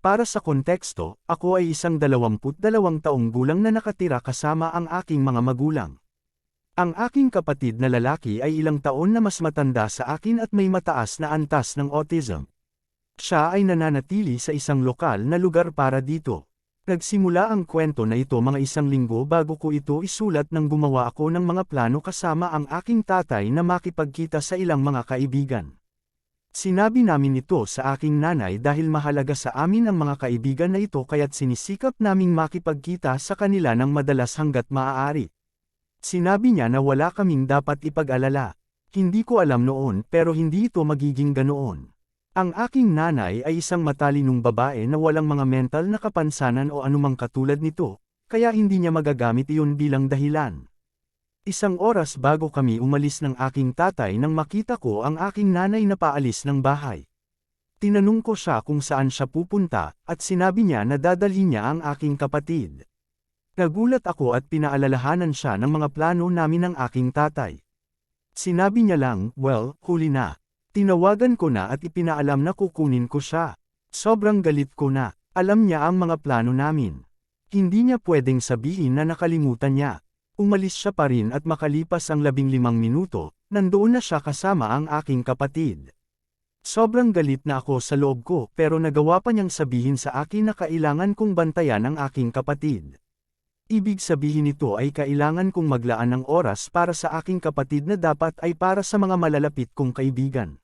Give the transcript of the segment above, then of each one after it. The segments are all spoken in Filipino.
Para sa konteksto, ako ay isang 22 taong gulang na nakatira kasama ang aking mga magulang. Ang aking kapatid na lalaki ay ilang taon na mas matanda sa akin at may mataas na antas ng autism. Siya ay nananatili sa isang lokal na lugar para dito. Nagsimula ang kwento na ito mga 1 linggo bago ko ito isulat nang gumawa ako ng mga plano kasama ang aking tatay na makipagkita sa ilang mga kaibigan. Sinabi namin ito sa aking nanay dahil mahalaga sa amin ang mga kaibigan na ito kaya't sinisikap naming makipagkita sa kanila ng madalas hanggat maaari. Sinabi niya na wala kaming dapat ipag-alala. Hindi ko alam noon pero hindi ito magiging ganoon. Ang aking nanay ay isang matalinong babae na walang mga mental na kapansanan o anumang katulad nito, kaya hindi niya magagamit iyon bilang dahilan. 1 oras bago kami umalis ng aking tatay nang makita ko ang aking nanay na paalis ng bahay. Tinanong ko siya kung saan siya pupunta, at sinabi niya na dadalhin niya ang aking kapatid. Nagulat ako at pinaalalahanan siya ng mga plano namin ng aking tatay. Sinabi niya lang, well, huli na. Tinawagan ko na at ipinaalam na kukunin ko siya. Sobrang galit ko na. Alam niya ang mga plano namin. Hindi niya pwedeng sabihin na nakalimutan niya. Umalis siya pa rin at makalipas ang 15 minuto, nandoon na siya kasama ang aking kapatid. Sobrang galit na ako sa loob ko pero nagawa pa niyang sabihin sa akin na kailangan kong bantayan ang aking kapatid. Ibig sabihin nito ay kailangan kong maglaan ng oras para sa aking kapatid na dapat ay para sa mga malalapit kong kaibigan.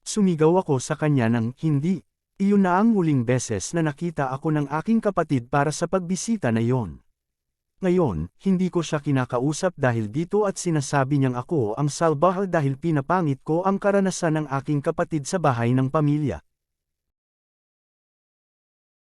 Sumigaw ako sa kanya ng hindi. Iyon na ang huling beses na nakita ako ng aking kapatid para sa pagbisita na yon. Ngayon, hindi ko siya kinakausap dahil dito at sinasabi niyang ako ang salbahe dahil pinapangit ko ang karanasan ng aking kapatid sa bahay ng pamilya.